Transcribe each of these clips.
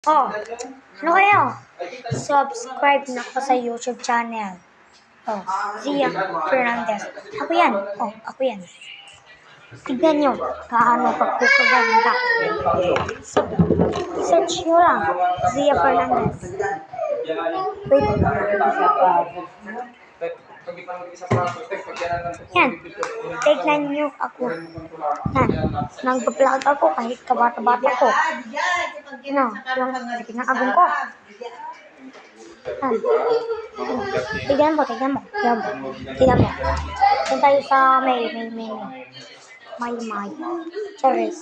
Oh, ano kayo? Subscribe na ako sa YouTube channel. Oh, Zia Fernandez. Ako yan. Oh, ako yan. Tignan nyo, kaano pagkukaganda. So, search nyo lang, Zia Fernandez. Wait. Yan, tignan nyo ako. Yan, nagpa-vlog ako kahit kabata-bata ko. Ano, yung sakit ng agong ko. Yan. Tignan mo. Tignan mo. Doon tayo sa may. Charis.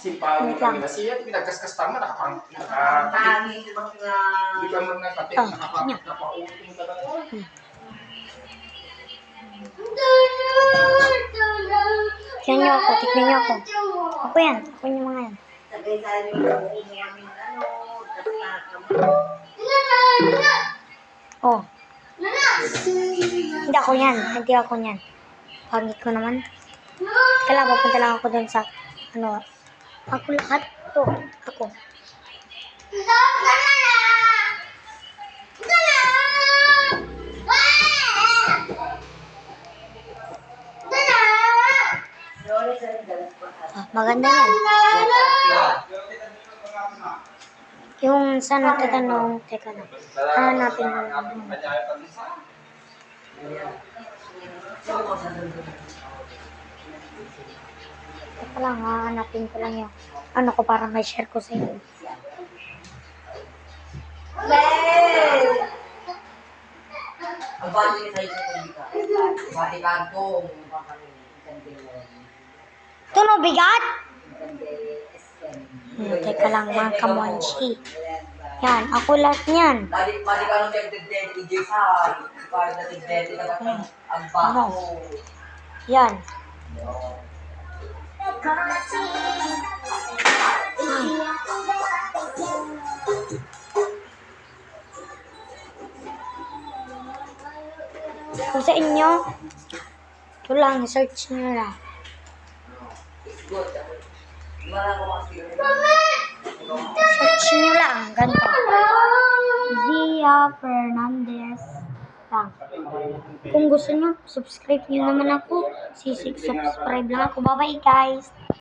Simpang kami na siya, pinagkaskas tama, nakapangin hindi ka mo na pati, nakapautin ka na. Tignan nyo ako. Ako yan. Ako yung mga yan. Oh. Hindi ako yan. Pangit ko naman. Kala, pupunta lang ako dun sa, ako lahat to. Ako. Maganda yan. Yung sa nagtatanong, teka na. Hanapin mo lang. Teka lang, hanapin ko lang yung ko para may share ko sa inyo. Ito no, bigat? Teka lang mga kamonchi. Yan, ako lahat yan. Yan. Kung sa inyo, ito lang, search nyo lang. Search nyo lang, ganito. Zia Fernandez lang. Kung gusto nyo, subscribe nyo naman ako. Subscribe lang ako. Bye-bye guys!